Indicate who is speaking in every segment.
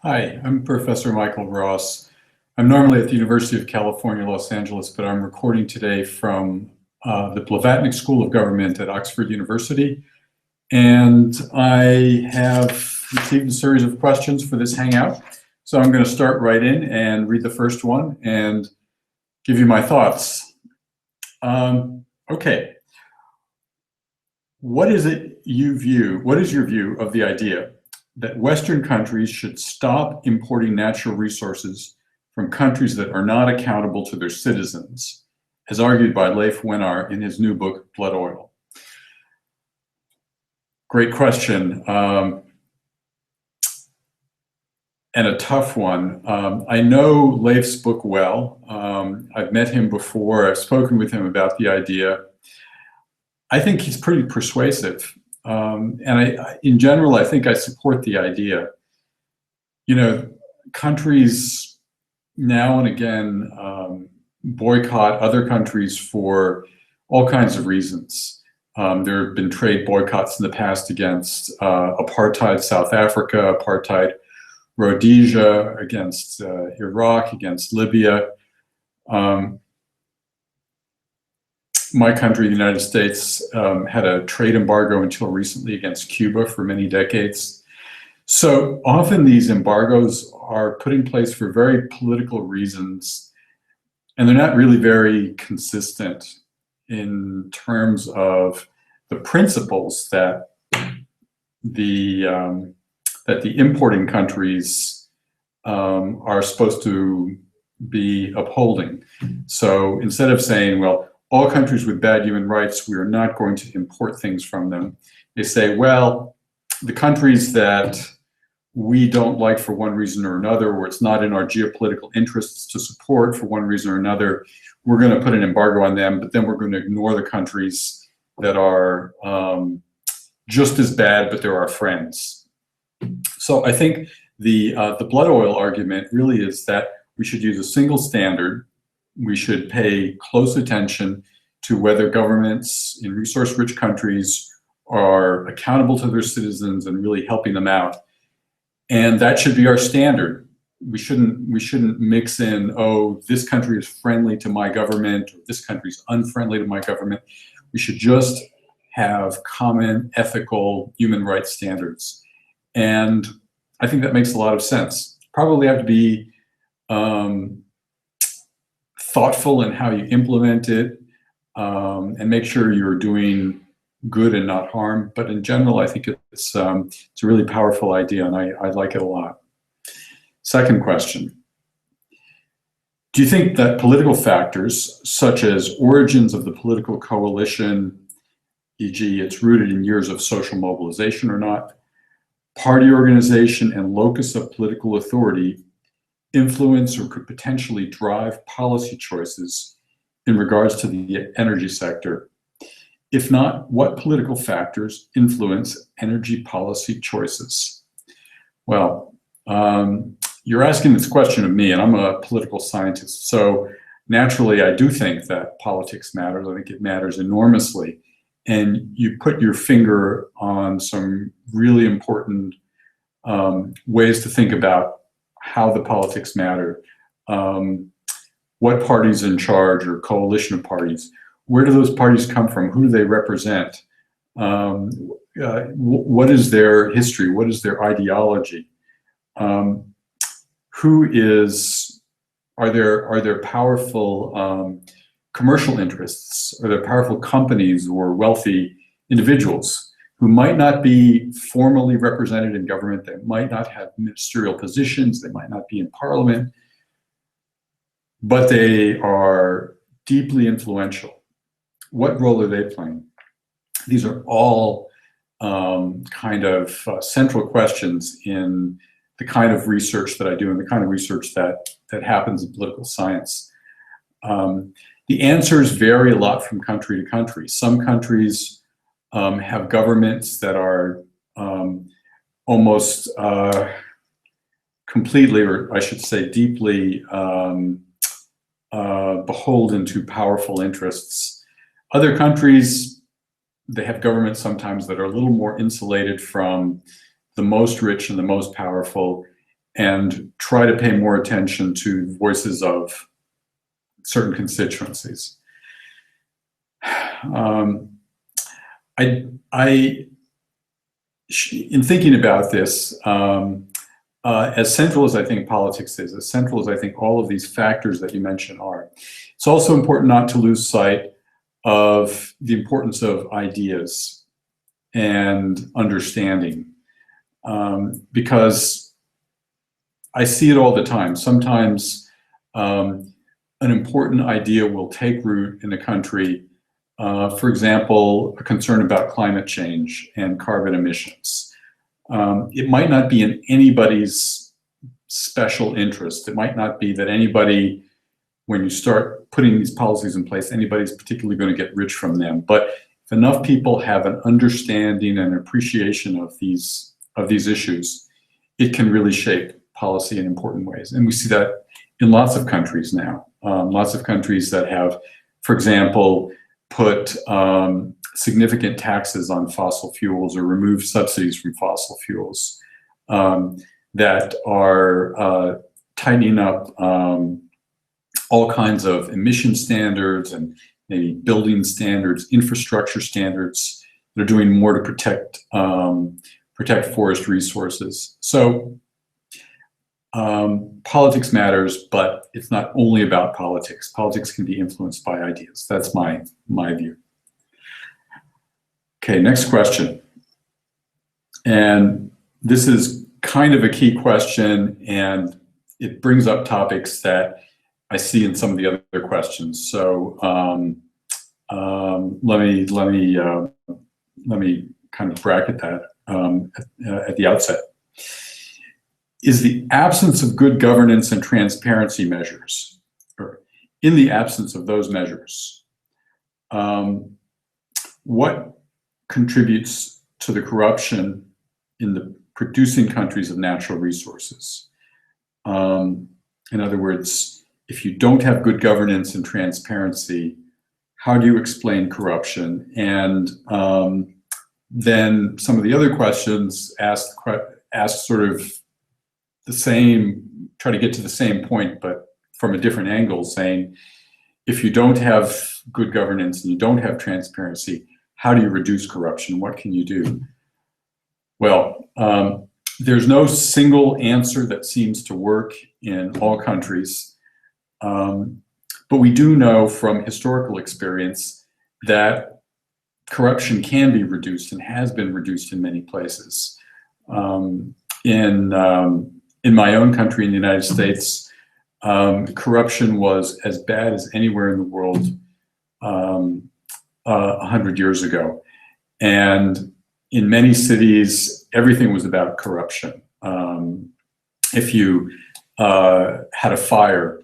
Speaker 1: Hi, I'm Professor Michael Ross. I'm normally at the University of California, Los Angeles, but I'm recording today from the Blavatnik School of Government at Oxford University. And I have received a series of questions for this Hangout. So I'm going to start right in and read the first one and give you my thoughts. Okay. What is your view of the idea that Western countries should stop importing natural resources from countries that are not accountable to their citizens, as argued by Leif Wenar in his new book, Blood Oil? Great question, and a tough one. I know Leif's book well. I've met him before. I've spoken with him about the idea. I think he's pretty persuasive. And in general, I think I support the idea. You know, countries now and again boycott other countries for all kinds of reasons. There have been trade boycotts in the past against apartheid South Africa, apartheid Rhodesia, against Iraq, against Libya. My country, the United States, had a trade embargo until recently against Cuba for many decades. So often these embargoes are put in place for very political reasons, and they're not really very consistent in terms of the principles that the importing countries are supposed to be upholding. So instead of saying, well, all countries with bad human rights, we are not going to import things from them, they say, well, the countries that we don't like for one reason or another, or it's not in our geopolitical interests to support for one reason or another, we're going to put an embargo on them, but then we're going to ignore the countries that are just as bad, but they're our friends. So I think the blood oil argument really is that we should use a single standard. We should pay close attention to whether governments in resource-rich countries are accountable to their citizens and really helping them out. And that should be our standard. We shouldn't mix in, oh, this country is friendly to my government, or this country is unfriendly to my government. We should just have common ethical human rights standards. And I think that makes a lot of sense. Probably have to be thoughtful in how you implement it, and make sure you're doing good and not harm. But in general, I think it's a really powerful idea, and I like it a lot. Second question. Do you think that political factors, such as origins of the political coalition, e.g. it's rooted in years of social mobilization or not, party organization and locus of political authority, influence or could potentially drive policy choices in regards to the energy sector? If not, what political factors influence energy policy choices? Well, you're asking this question of me, and I'm a political scientist. So naturally, I do think that politics matters. I think it matters enormously. And you put your finger on some really important ways to think about how the politics matter. What party's in charge or coalition of parties? Where do those parties come from? Who do they represent? What is their history? What is their ideology? Are there powerful commercial interests? Are there powerful companies or wealthy individuals who might not be formally represented in government? They might not have ministerial positions. They might not be in parliament, but they are deeply influential. What role are they playing? These are all kind of central questions in the kind of research that I do and the kind of research that happens in political science. The answers vary a lot from country to country. Some countries have governments that are almost completely, or I should say deeply, beholden to powerful interests. Other countries, they have governments sometimes that are a little more insulated from the most rich and the most powerful, and try to pay more attention to voices of certain constituencies. In thinking about this, as central as I think politics is, as central as I think all of these factors that you mentioned are, it's also important not to lose sight of the importance of ideas and understanding, because I see it all the time. Sometimes an important idea will take root in a country. For example, a concern about climate change and carbon emissions. It might not be in anybody's special interest. It might not be that anybody, when you start putting these policies in place, anybody's particularly going to get rich from them. But if enough people have an understanding and appreciation of these issues, it can really shape policy in important ways. And we see that in lots of countries now. Lots of countries that have, for example, put significant taxes on fossil fuels or remove subsidies from fossil fuels, that are tightening up all kinds of emission standards and maybe building standards, infrastructure standards. They're doing more to protect forest resources. So politics matters, but it's not only about politics. Politics can be influenced by ideas. That's my view. Okay, next question. And this is kind of a key question, and it brings up topics that I see in some of the other questions. So let me kind of bracket that at the outset. Is the absence of good governance and transparency measures, or in the absence of those measures, what contributes to the corruption in the producing countries of natural resources? In other words, if you don't have good governance and transparency, how do you explain corruption? And then some of the other questions ask sort of the same, try to get to the same point, but from a different angle, saying, if you don't have good governance and you don't have transparency, how do you reduce corruption? What can you do? Well, there's no single answer that seems to work in all countries. But we do know from historical experience that corruption can be reduced and has been reduced in many places. In my own country, in the United States, corruption was as bad as anywhere in the world 100 years ago. And in many cities, everything was about corruption. If you had a fire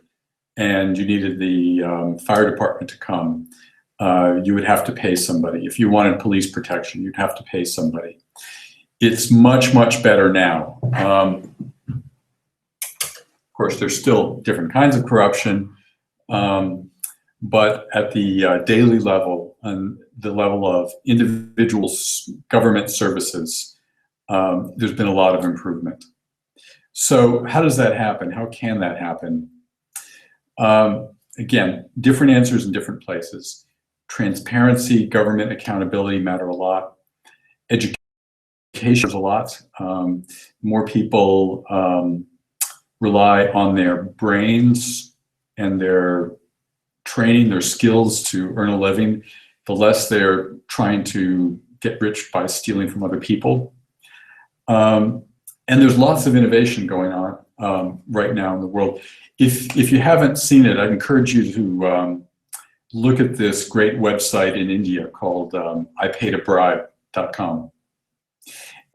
Speaker 1: and you needed the fire department to come, you would have to pay somebody. If you wanted police protection, you'd have to pay somebody. It's much, much better now. Of course, there's still different kinds of corruption, but at the daily level and the level of individual government services, there's been a lot of improvement. So how does that happen? How can that happen? Again, different answers in different places. Transparency, government accountability matter a lot. Education matters a lot. More people rely on their brains and their training, their skills to earn a living, the less they're trying to get rich by stealing from other people. And there's lots of innovation going on right now in the world. If you haven't seen it, I'd encourage you to look at this great website in India called ipaidabribe.com.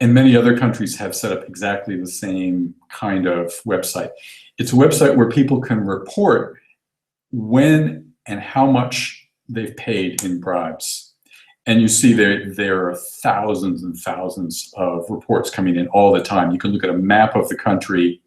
Speaker 1: And many other countries have set up exactly the same kind of website. It's a website where people can report when and how much they've paid in bribes. And you see there are thousands and thousands of reports coming in all the time. You can look at a map of the country,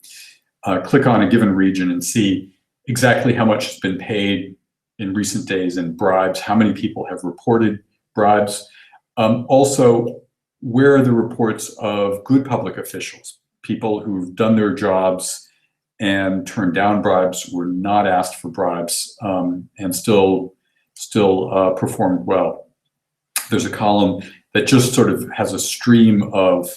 Speaker 1: click on a given region and see exactly how much has been paid in recent days in bribes, how many people have reported bribes. Also, where are the reports of good public officials, people who've done their jobs and turned down bribes, were not asked for bribes, and still performed well. There's a column that just sort of has a stream of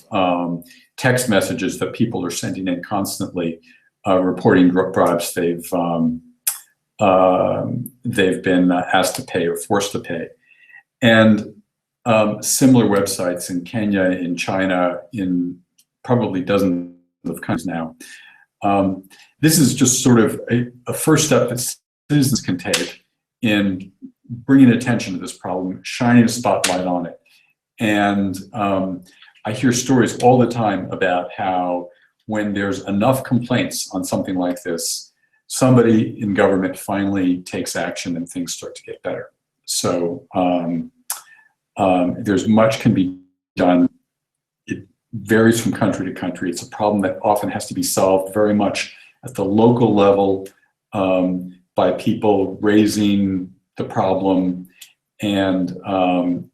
Speaker 1: text messages that people are sending in constantly, reporting bribes they've been asked to pay or forced to pay. And similar websites in Kenya, in China, in probably dozens of countries now. This is just sort of a first step that citizens can take in bringing attention to this problem, shining a spotlight on it. And I hear stories all the time about how when there's enough complaints on something like this, somebody in government finally takes action and things start to get better. So there's much can be done. It varies from country to country. It's a problem that often has to be solved very much at the local level by people raising the problem, and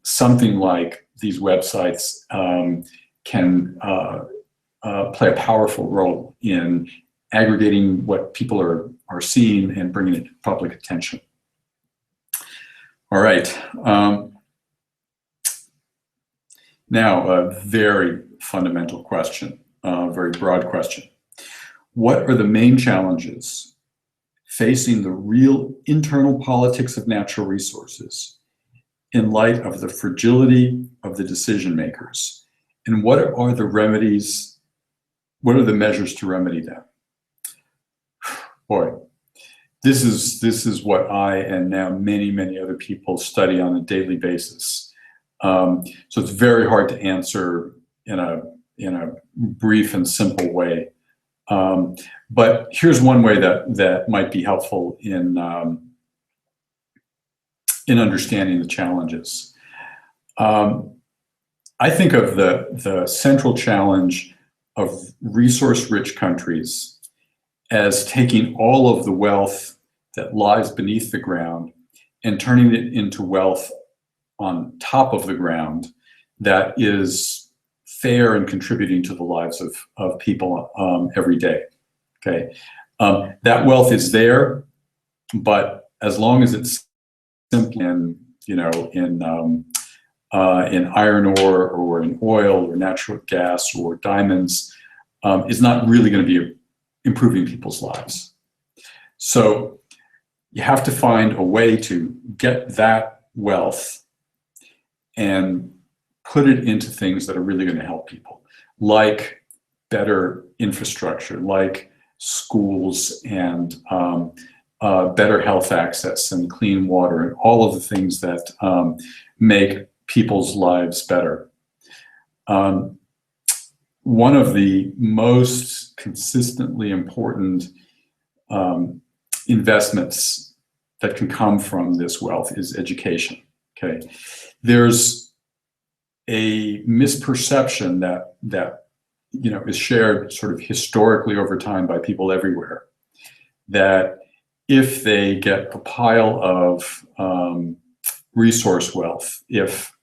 Speaker 1: something like these websites can play a powerful role in aggregating what people are seeing and bringing it to public attention. All right. Now, a very fundamental question, a very broad question. What are the main challenges facing the real internal politics of natural resources in light of the fragility of the decision makers? And what are the remedies, what are the measures to remedy them? Boy, this is what I and now many other people study on a daily basis. So it's very hard to answer in a brief and simple way. But here's one way that might be helpful in understanding the challenges. I think of the central challenge of resource-rich countries as taking all of the wealth that lies beneath the ground and turning it into wealth on top of the ground that is fair and contributing to the lives of people every day. Okay, that wealth is there, but as long as it's simply in iron ore or in oil or natural gas or diamonds, is not really going to be improving people's lives. So you have to find a way to get that wealth and put it into things that are really going to help people, like better infrastructure, like schools and better health access and clean water and all of the things that make people's lives better. One of the most consistently important investments that can come from this wealth is education. Okay, there's a misperception that is shared sort of historically over time by people everywhere, that if they get a pile of resource wealth, if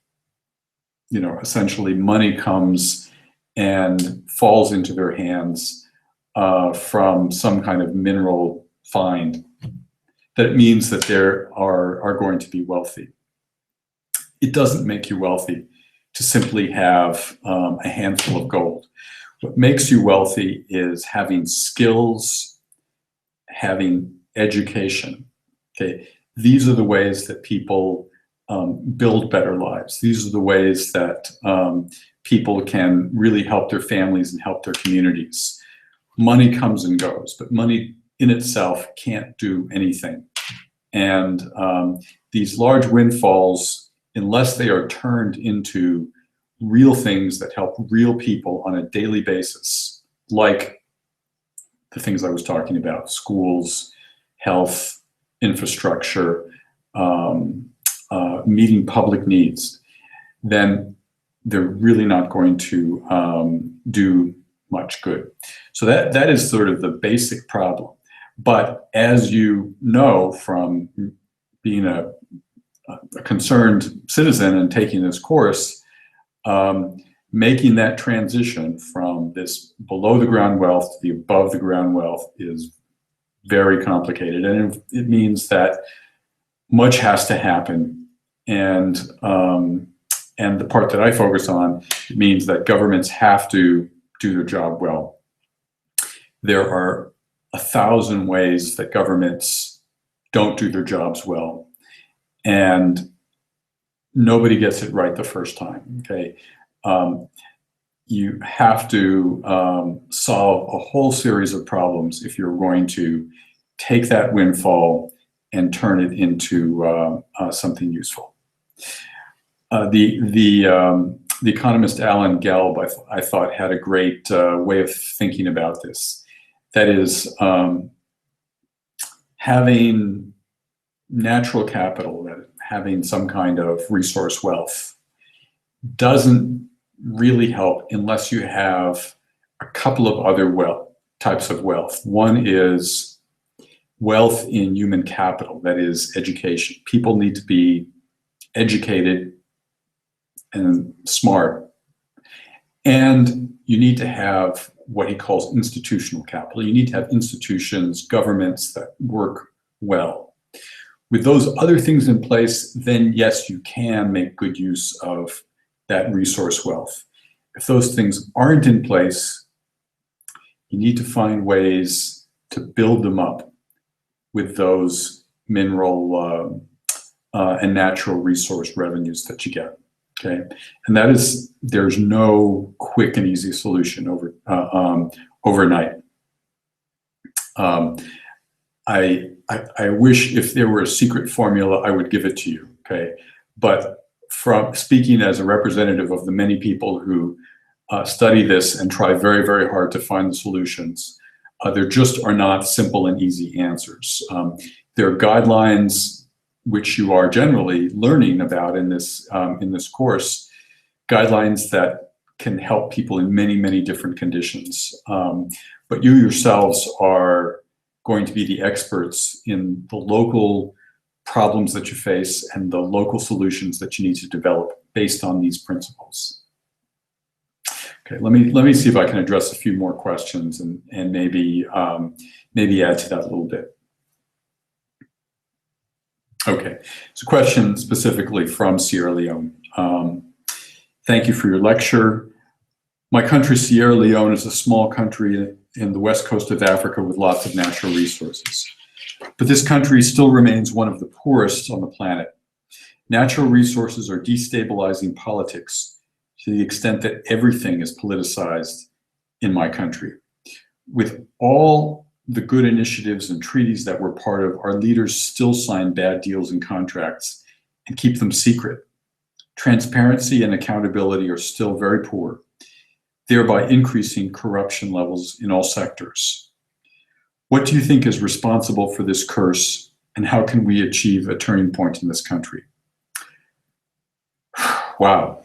Speaker 1: essentially money comes and falls into their hands from some kind of mineral find, that it means that they are going to be wealthy. It doesn't make you wealthy to simply have a handful of gold. What makes you wealthy is having skills, having education. Okay, these are the ways that people build better lives. These are the ways that people can really help their families and help their communities. Money comes and goes, but money in itself can't do anything. And these large windfalls, unless they are turned into real things that help real people on a daily basis, like the things I was talking about, schools, health, infrastructure, meeting public needs, then they're really not going to do much good. So that is sort of the basic problem. But as you know from being a concerned citizen and taking this course, making that transition from this below the ground wealth to the above the ground wealth is very complicated, and it means that much has to happen. And the part that I focus on, it means that governments have to do their job well. There are 1,000 ways that governments don't do their jobs well, and nobody gets it right the first time. Okay, you have to solve a whole series of problems if you're going to take that windfall and turn it into something useful. The economist Alan Gelb, I thought, had a great way of thinking about this. That is, having natural capital, having some kind of resource wealth, doesn't really help unless you have a couple of other types of wealth. One is wealth in human capital, that is education. People need to be educated and smart. And you need to have what he calls institutional capital. You need to have institutions, governments that work well. With those other things in place, then yes, you can make good use of that resource wealth. If those things aren't in place, you need to find ways to build them up with those mineral and natural resource revenues that you get. Okay, and that is, there's no quick and easy solution overnight. I wish if there were a secret formula, I would give it to you. Okay, but from speaking as a representative of the many people who study this and try very, very hard to find the solutions, there just are not simple and easy answers. There are guidelines which you are generally learning about in this course, guidelines that can help people in many, many different conditions. But you yourselves are going to be the experts in the local problems that you face and the local solutions that you need to develop based on these principles. Okay, let me see if I can address a few more questions and maybe add to that a little bit. Okay, so question specifically from Sierra Leone. Thank you for your lecture. My country, Sierra Leone, is a small country in the west coast of Africa with lots of natural resources. But this country still remains one of the poorest on the planet. Natural resources are destabilizing politics to the extent that everything is politicized in my country. With all the good initiatives and treaties that we're part of, our leaders still sign bad deals and contracts and keep them secret. Transparency and accountability are still very poor, thereby increasing corruption levels in all sectors. What do you think is responsible for this curse, and how can we achieve a turning point in this country? Wow.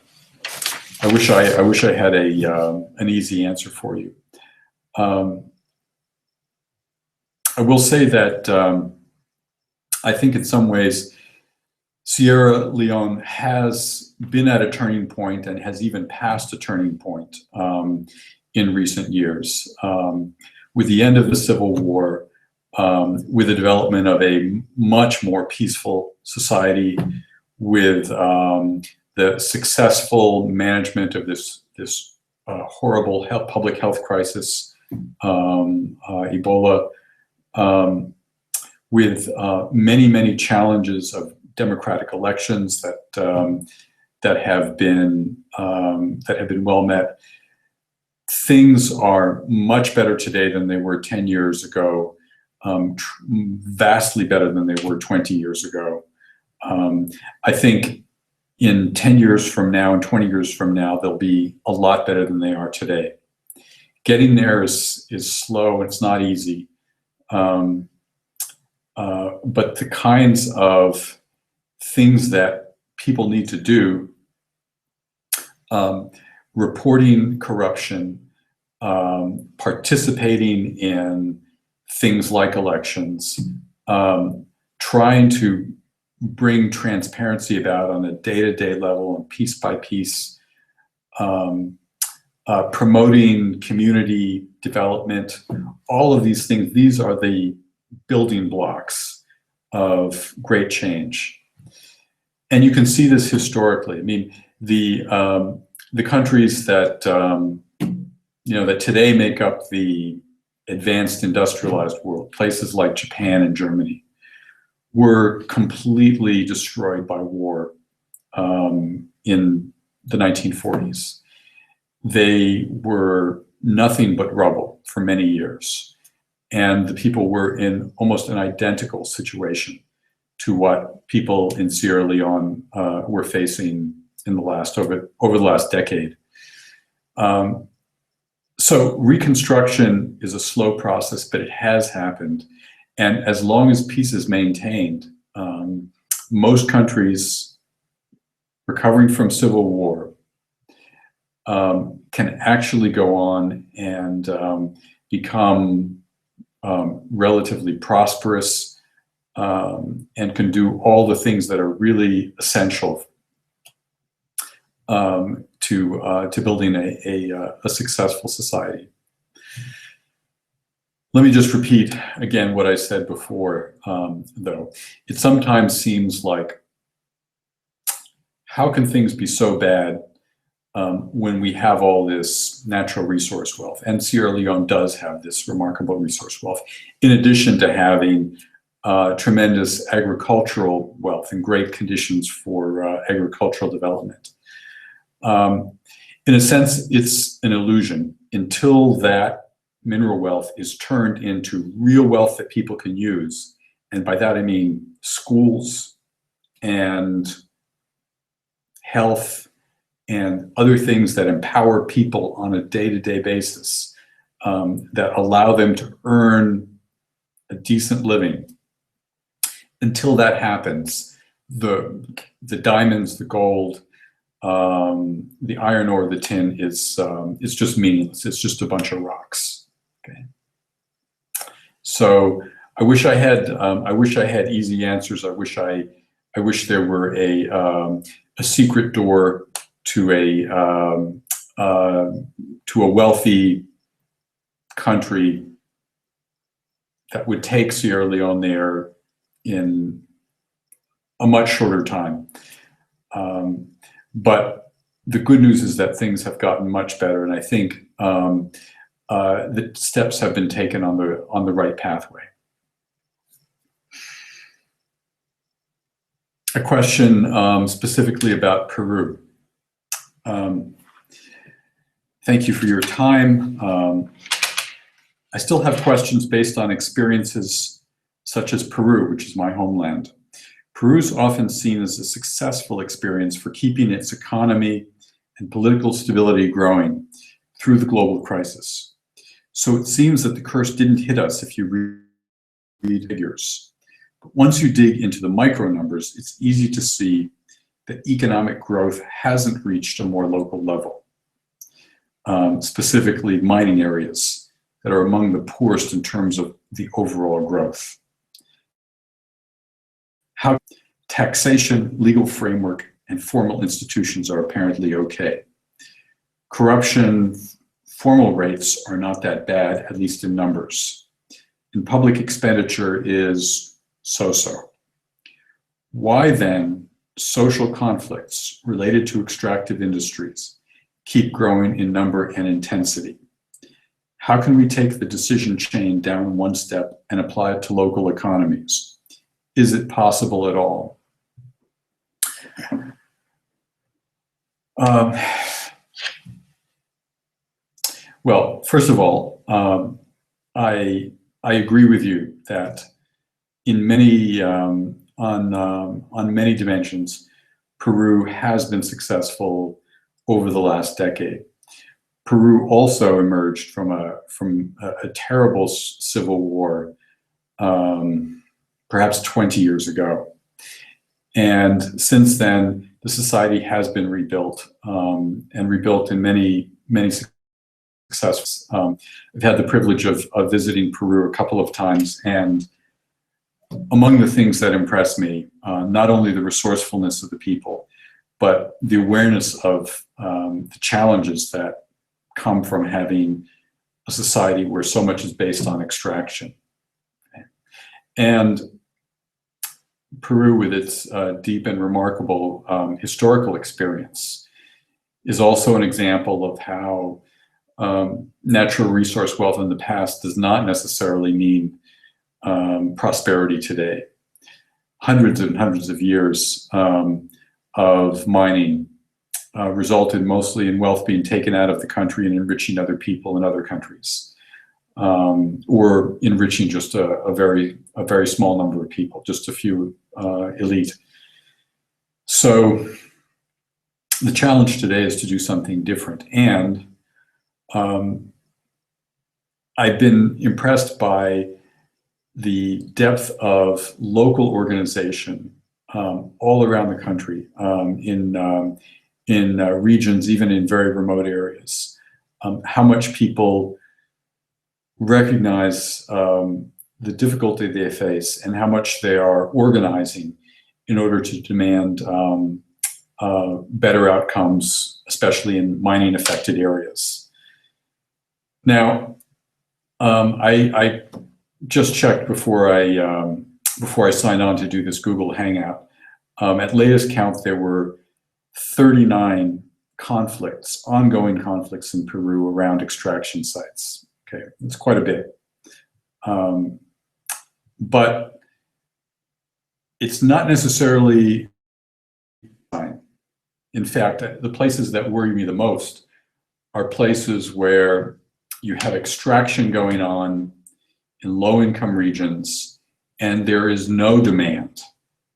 Speaker 1: I wish I had an easy answer for you. I will say that I think in some ways Sierra Leone has been at a turning point and has even passed a turning point in recent years. With the end of the Civil War, with the development of a much more peaceful society, with the successful management of this horrible public health crisis, Ebola, with many, many challenges of democratic elections that have been well met. Things are much better today than they were 10 years ago, vastly better than they were 20 years ago. I think in 10 years from now and 20 years from now, they'll be a lot better than they are today. Getting there is slow, it's not easy. But the kinds of things that people need to do, reporting corruption, participating in things like elections, trying to bring transparency about on a day-to-day level and piece by piece, promoting community development, all of these things, these are the building blocks of great change. And you can see this historically. I mean, the countries that that today make up the advanced industrialized world, places like Japan and Germany, were completely destroyed by war in the 1940s. They were nothing but rubble for many years. And the people were in almost an identical situation to what people in Sierra Leone were facing in the last, over the last decade. So reconstruction is a slow process, but it has happened. And as long as peace is maintained, most countries recovering from civil war can actually go on and become relatively prosperous and can do all the things that are really essential to building a successful society. Let me just repeat again what I said before, though. It sometimes seems like, how can things be so bad when we have all this natural resource wealth? And Sierra Leone does have this remarkable resource wealth, in addition to having tremendous agricultural wealth and great conditions for agricultural development. In a sense, it's an illusion until that mineral wealth is turned into real wealth that people can use. And by that I mean schools and health and other things that empower people on a day-to-day basis, that allow them to earn a decent living. Until that happens, the diamonds, the gold, the iron ore, the tin is just meaningless. It's just a bunch of rocks. Okay. So I wish I had easy answers. I wish there were a secret door to a wealthy country that would take Sierra Leone there in a much shorter time. But the good news is that things have gotten much better, and I think the steps have been taken on the right pathway. A question specifically about Peru. Thank you for your time. I still have questions based on experiences such as Peru, which is my homeland. Peru is often seen as a successful experience for keeping its economy and political stability growing through the global crisis. So it seems that the curse didn't hit us if you read figures. But once you dig into the micro numbers, it's easy to see that economic growth hasn't reached a more local level, specifically mining areas that are among the poorest in terms of the overall growth. How taxation, legal framework, and formal institutions are apparently okay. Corruption, formal rates are not that bad, at least in numbers. And public expenditure is so-so. Why then social conflicts related to extractive industries keep growing in number and intensity? How can we take the decision chain down one step and apply it to local economies? Is it possible at all? Well, first of all, I agree with you that in many on many dimensions, Peru has been successful over the last decade. Peru also emerged from a terrible civil war, perhaps 20 years ago. And since then, the society has been rebuilt, and rebuilt in many successes. I've had the privilege of visiting Peru a couple of times, and among the things that impressed me, not only the resourcefulness of the people, but the awareness of the challenges that come from having a society where so much is based on extraction. And Peru, with its deep and remarkable historical experience, is also an example of how natural resource wealth in the past does not necessarily mean prosperity today. Hundreds and hundreds of years of mining resulted mostly in wealth being taken out of the country and enriching other people in other countries, or enriching just a very small number of people, just a few elite. So the challenge today is to do something different. And I've been impressed by the depth of local organization all around the country, in regions, even in very remote areas, how much people recognize the difficulty they face and how much they are organizing in order to demand better outcomes, especially in mining affected areas. Now, I just checked before I signed on to do this Google Hangout. At latest count, there were 39 conflicts, ongoing conflicts in Peru around extraction sites. Okay, it's quite a bit. But it's not necessarily fine. In fact, the places that worry me the most are places where you have extraction going on in low-income regions, and there is no demand.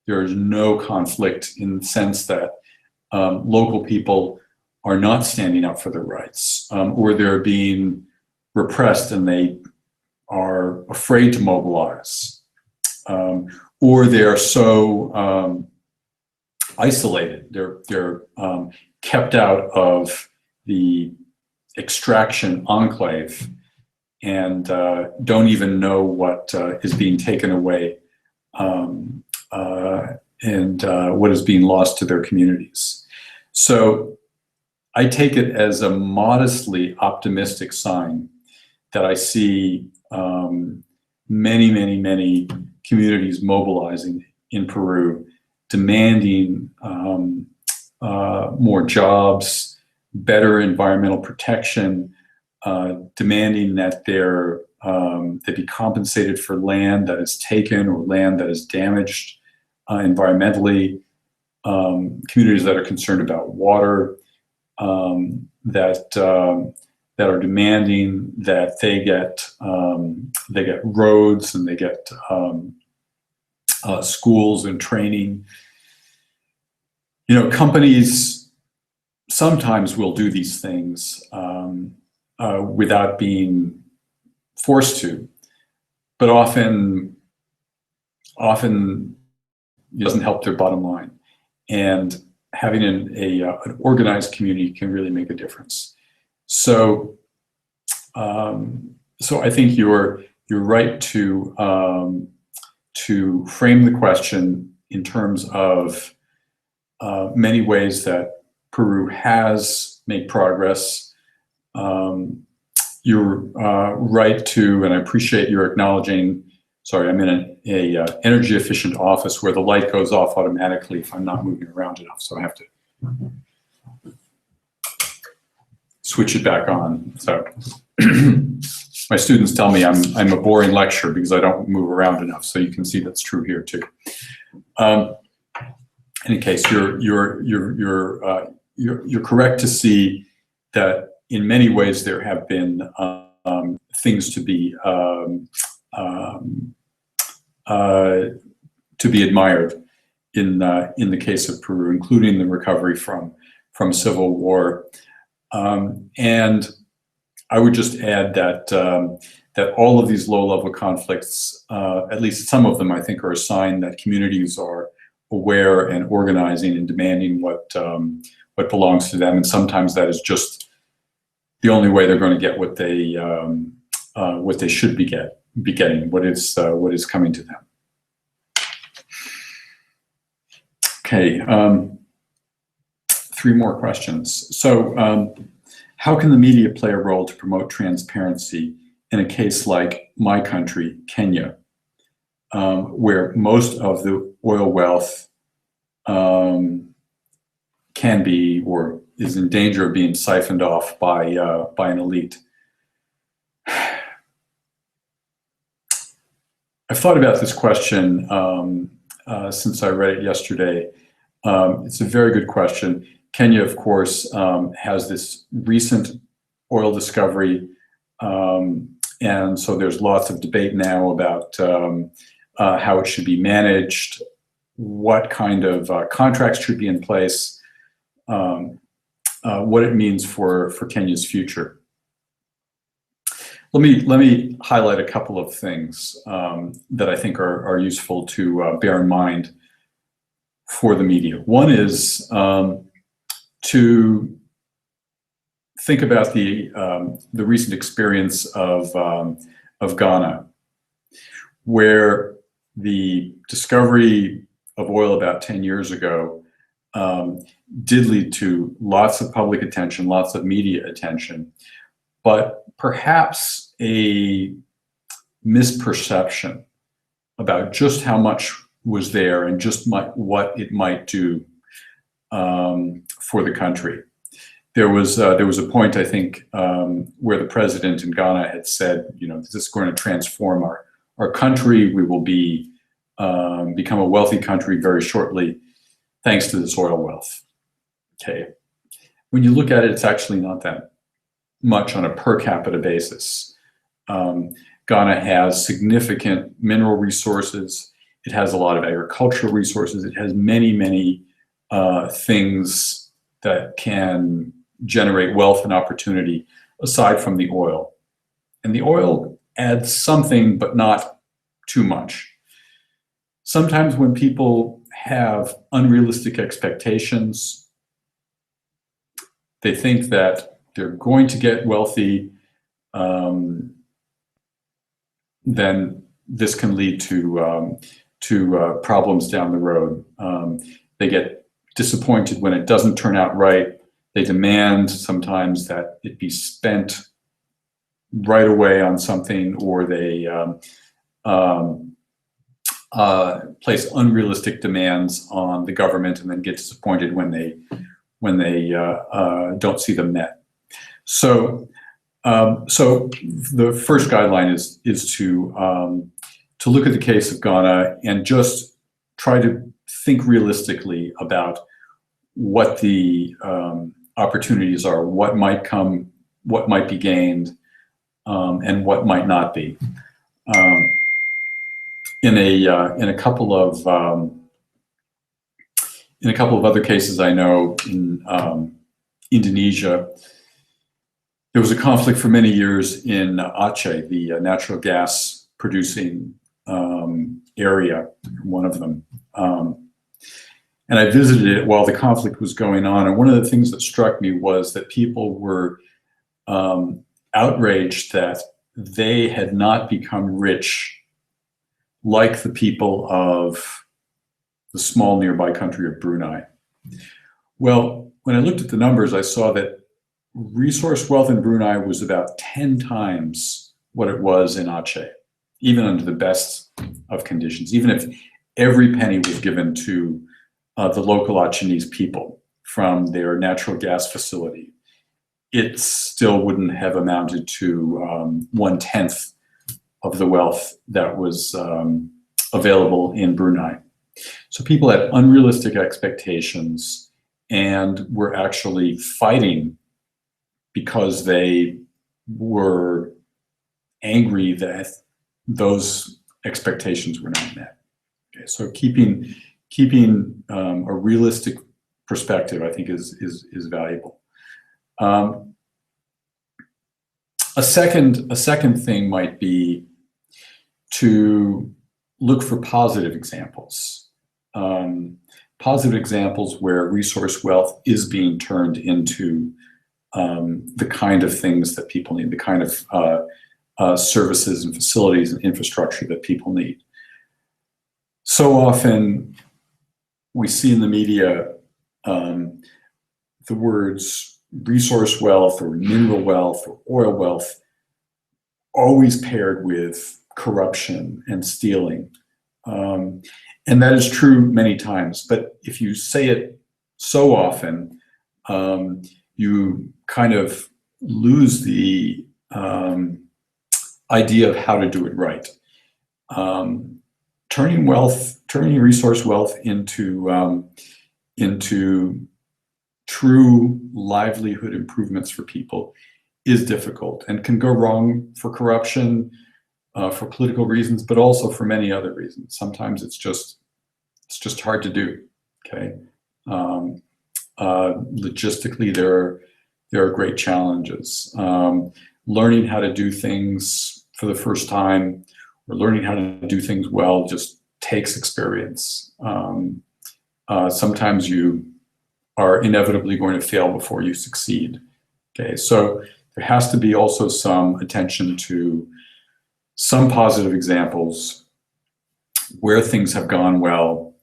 Speaker 1: There is no conflict in the sense that local people are not standing up for their rights, or they're being repressed and they are afraid to mobilize, or they're so isolated. They're kept out of the extraction enclave and don't even know what is being taken away and what is being lost to their communities. So I take it as a modestly optimistic sign that I see many communities mobilizing in Peru, demanding more jobs, better environmental protection, demanding that they be compensated for land that is taken or land that is damaged environmentally, communities that are concerned about water, that are demanding that they get roads and they get schools and training. You know, companies sometimes will do these things without being forced to, but often it doesn't help their bottom line. And having an organized community can really make a difference. So, so I think you're right to frame the question in terms of many ways that Peru has made progress. You're right to, and I appreciate your acknowledging. Sorry, I'm in an energy efficient office where the light goes off automatically if I'm not moving around enough, so I have to switch it back on. So my students tell me I'm a boring lecturer because I don't move around enough. So you can see that's true here too. In any case, you're correct to see that in many ways there have been things to be admired in the case of Peru, including the recovery from civil war. And I would just add that that all of these low-level conflicts, at least some of them, I think, are a sign that communities are aware and organizing and demanding what belongs to them. And sometimes that is just the only way they're going to get what they should be getting, what is coming to them. Okay, 3 more questions. So, How can the media play a role to promote transparency in a case like my country, Kenya, where most of the oil wealth can be or is in danger of being siphoned off by an elite? I've thought about this question since I read it yesterday. It's a very good question. Kenya, of course, has this recent oil discovery, and so there's lots of debate now about how it should be managed, what kind of contracts should be in place, what it means for Kenya's future. Let me highlight a couple of things that I think are useful to bear in mind for the media. One is to think about the recent experience of Ghana, where the discovery of oil about 10 years ago did lead to lots of public attention, lots of media attention, but perhaps a misperception about just how much was there and just what it might do for the country. There was a point, I think, where the president in Ghana had said, this is going to transform our country. We will become a wealthy country very shortly, thanks to this oil wealth. Okay, when you look at it, it's actually not that much on a per capita basis. Ghana has significant mineral resources. It has a lot of agricultural resources. It has many things that can generate wealth and opportunity aside from the oil. And the oil adds something, but not too much. Sometimes when people have unrealistic expectations, they think that they're going to get wealthy, then this can lead to problems down the road. They get disappointed when it doesn't turn out right. They demand sometimes that it be spent right away on something, or they place unrealistic demands on the government and then get disappointed when they don't see them met. So the first guideline is to look at the case of Ghana and just try to think realistically about what the opportunities are, what might come, what might be gained, and what might not be. In a couple of other cases I know, in Indonesia, there was a conflict for many years in Aceh, the natural gas producing area, one of them. And I visited it while the conflict was going on. And one of the things that struck me was that people were outraged that they had not become rich like the people of the small nearby country of Brunei. Well, when I looked at the numbers, I saw that resource wealth in Brunei was about 10 times what it was in Aceh, even under the best of conditions. Even if every penny was given to the local Achenese people from their natural gas facility, it still wouldn't have amounted to 1/10 of the wealth that was available in Brunei. So people had unrealistic expectations and were actually fighting because they were angry that those expectations were not met. Okay, so keeping a realistic perspective, I think, is valuable. A second thing might be to look for positive examples. Positive examples where resource wealth is being turned into the kind of things that people need, the kind of services and facilities and infrastructure that people need. So often we see in the media the words resource wealth or mineral wealth or oil wealth always paired with corruption and stealing. And that is true many times, but if you say it so often, you kind of lose the idea of how to do it right. Turning resource wealth into true livelihood improvements for people is difficult and can go wrong for corruption, for political reasons, but also for many other reasons. Sometimes it's just hard to do. Okay, logistically, there are great challenges. Learning how to do things for the first time, or learning how to do things well, just takes experience. Sometimes you are inevitably going to fail before you succeed. Okay, so there has to be also some attention to some positive examples where things have gone well,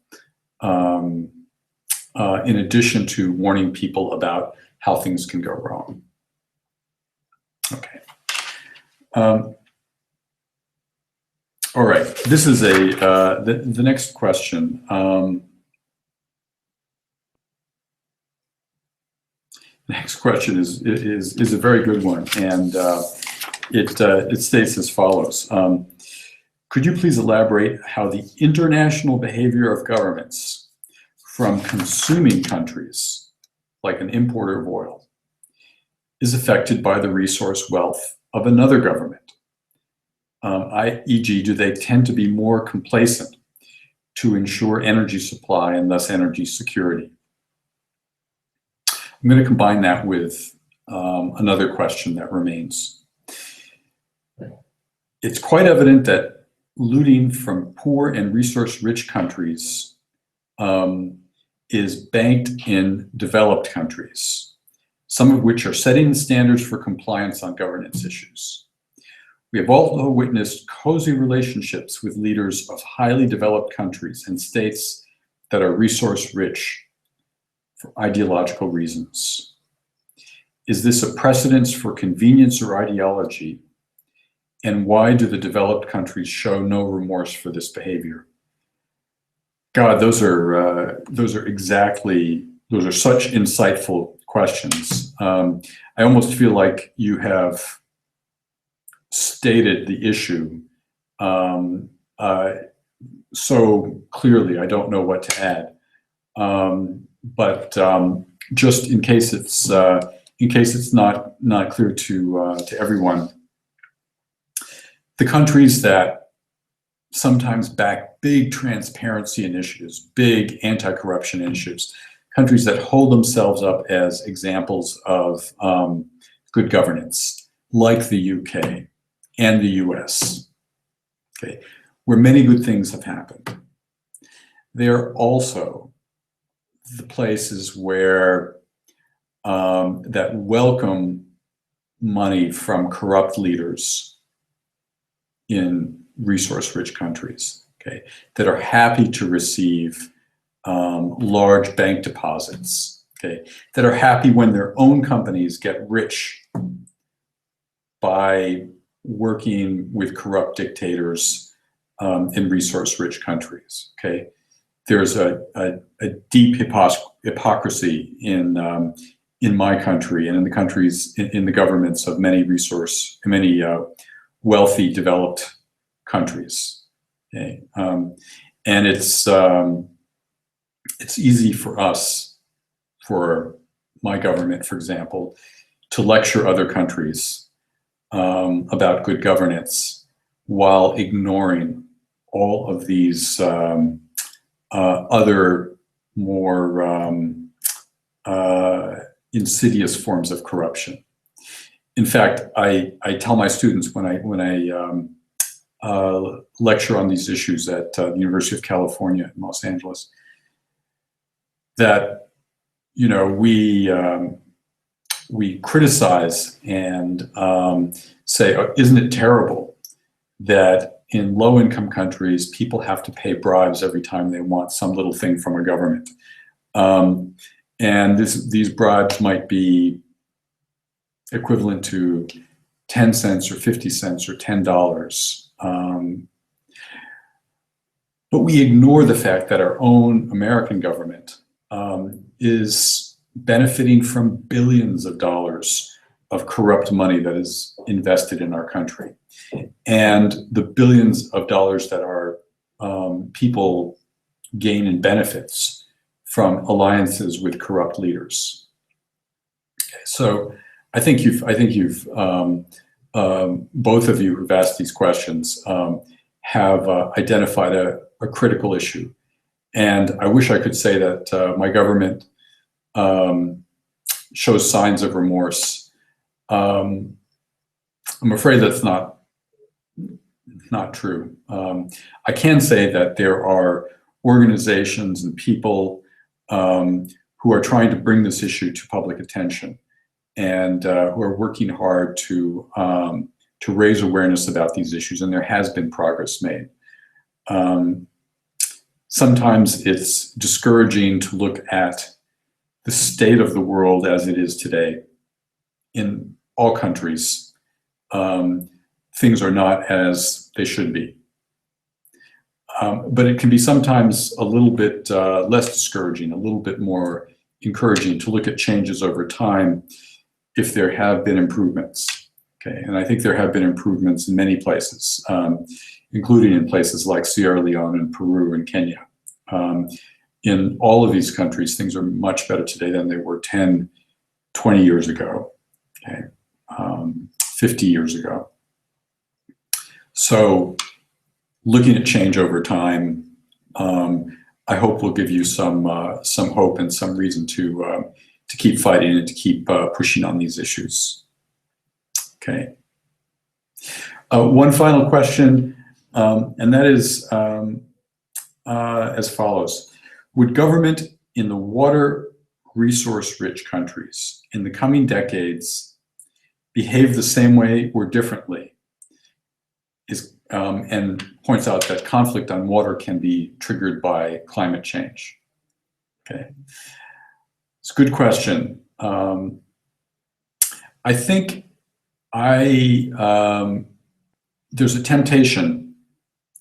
Speaker 1: in addition to warning people about how things can go wrong. Okay. All right, this is the next question. The next question is a very good one, and it states as follows. Could you please elaborate how the international behavior of governments from consuming countries, like an importer of oil, is affected by the resource wealth of another government? E.g., do they tend to be more complacent to ensure energy supply and thus energy security? I'm going to combine that with another question that remains. It's quite evident that looting from poor and resource-rich countries is banked in developed countries, some of which are setting the standards for compliance on governance issues. We have also witnessed cozy relationships with leaders of highly developed countries and states that are resource-rich for ideological reasons. Is this a precedence for convenience or ideology? And why do the developed countries show no remorse for this behavior? God, those are such insightful questions. I almost feel like you have stated the issue so clearly. I don't know what to add, but just in case it's not clear to everyone, the countries that sometimes back big transparency initiatives, big anti-corruption initiatives, countries that hold themselves up as examples of good governance, like the UK and the US, okay, where many good things have happened. They're also the places where that welcome money from corrupt leaders in resource-rich countries, okay, that are happy to receive large bank deposits, okay, that are happy when their own companies get rich by working with corrupt dictators in resource-rich countries, okay. There's a deep hypocrisy in my country and in the countries, in the governments of many wealthy, developed countries. Okay, and it's easy for us, for my government, for example, to lecture other countries about good governance while ignoring all of these other more insidious forms of corruption. In fact, I tell my students when I lecture on these issues at the University of California in Los Angeles that, you know, we criticize and say, oh, isn't it terrible that in low-income countries people have to pay bribes every time they want some little thing from a government, and these bribes might be equivalent to 10 cents or 50 cents or $10. But we ignore the fact that our own American government is benefiting from billions of dollars of corrupt money that is invested in our country. And the billions of dollars that our people gain in benefits from alliances with corrupt leaders. Okay, so I think you've both of you who've asked these questions have identified a critical issue. And I wish I could say that my government shows signs of remorse. I'm afraid that's not true. I can say that there are organizations and people who are trying to bring this issue to public attention and who are working hard to raise awareness about these issues, and there has been progress made. Sometimes it's discouraging to look at the state of the world as it is today. In all countries, things are not as they should be. But it can be sometimes a little bit less discouraging, a little bit more encouraging to look at changes over time if there have been improvements. Okay, and I think there have been improvements in many places, including in places like Sierra Leone and Peru and Kenya. In all of these countries, things are much better today than they were 10, 20 years ago, okay, 50 years ago. So looking at change over time, I hope will give you some hope and some reason to keep fighting and to keep pushing on these issues. Okay. One final question, and that is as follows. Would government in the water resource-rich countries in the coming decades behave the same way or differently? And points out that conflict on water can be triggered by climate change. Okay, it's a good question. I think there's a temptation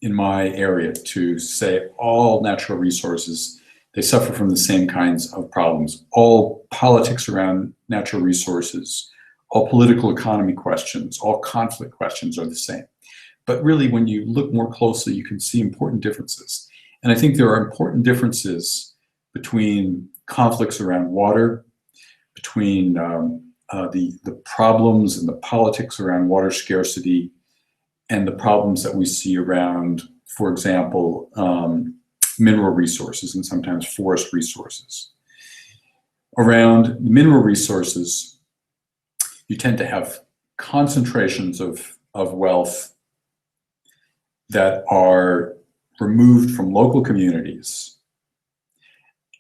Speaker 1: in my area to say all natural resources, they suffer from the same kinds of problems. All politics around natural resources, all political economy questions, all conflict questions are the same. But really, when you look more closely, you can see important differences. And I think there are important differences between conflicts around water, between the problems and the politics around water scarcity, and the problems that we see around, for example, mineral resources and sometimes forest resources. Around mineral resources, you tend to have concentrations of wealth that are removed from local communities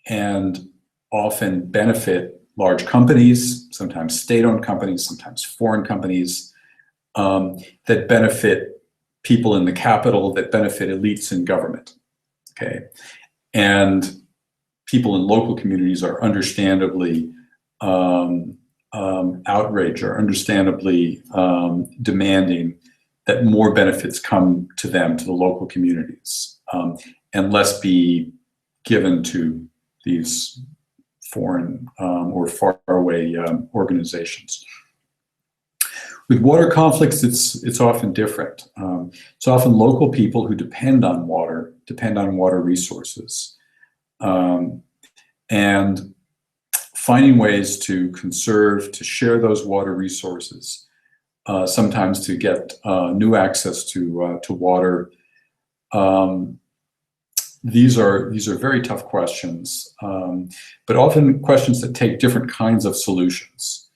Speaker 1: and often benefit large companies, sometimes state-owned companies, sometimes foreign companies, that benefit people in the capital, that benefit elites in government, okay? And people in local communities are understandably outraged or understandably demanding that more benefits come to them, to the local communities, and less be given to these foreign or faraway organizations. With water conflicts, it's often different. It's often local people who depend on water resources, and finding ways to conserve, to share those water resources, sometimes to get new access to water. These are very tough questions, but often questions that take different kinds of solutions.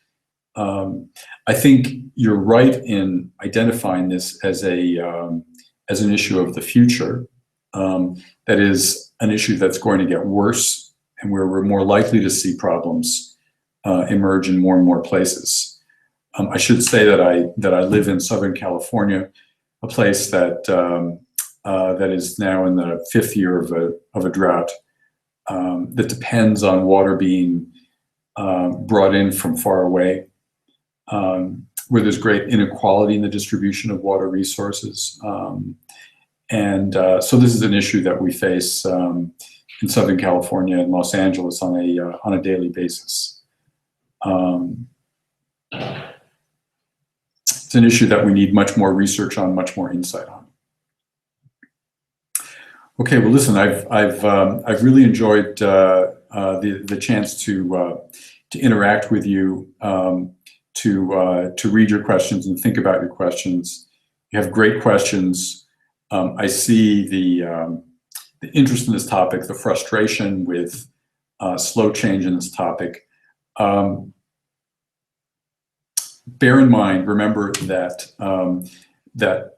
Speaker 1: I think you're right in identifying this as an issue of the future. That is an issue that's going to get worse, and where we're more likely to see problems emerge in more and more places. I should say that I live in Southern California, a place that that is now in the 5th year of a drought, that depends on water being brought in from far away. where there's great inequality in the distribution of water resources. So this is an issue that we face in Southern California and Los Angeles on a daily basis. It's an issue that we need much more research on, much more insight on. Okay, well, listen, I've really enjoyed the chance to interact with you, to read your questions and think about your questions. You have great questions. I see the interest in this topic, the frustration with slow change in this topic. Bear in mind, remember that that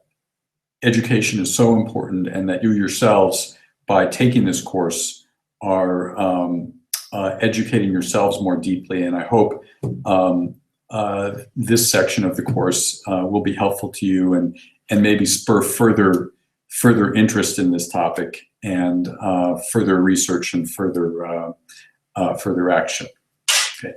Speaker 1: education is so important, and that you yourselves, by taking this course, are educating yourselves more deeply. And I hope this section of the course will be helpful to you, and maybe spur further interest in this topic, and further research and further action. Okay.